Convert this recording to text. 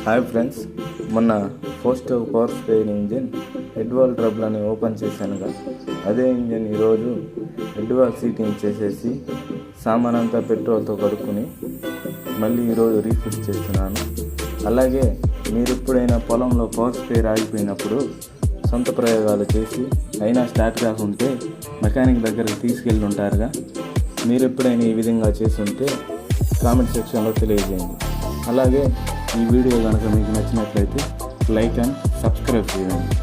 Hi friends, మొన్న first power sprayer engine head wall trouble అని open చేశానుగా. అదే engine ఈరోజు హెడ్ వాల్ సీటింగ్ చేసేసి సామానంతా పెట్రోల్తో కడుక్కుని మళ్ళీ ఈరోజు రీఫిట్ చేస్తున్నాను. అలాగే మీరు ఎప్పుడైనా పొలంలో పవర్ స్ప్రేయర్ ఆగిపోయినప్పుడు సొంత ప్రయోగాలు చేసి అయినా స్టార్ట్ కాకుంటే మెకానిక్ దగ్గరికి తీసుకెళ్ళి ఉంటారుగా. మీరు ఎప్పుడైనా ఈ విధంగా చేస్తుంటే కామెంట్ సెక్షన్లో తెలియజేయండి. అలాగే ఈ వీడియో కనుక మీకు నచ్చినట్లయితే లైక్ అండ్ సబ్స్క్రైబ్ చేయండి.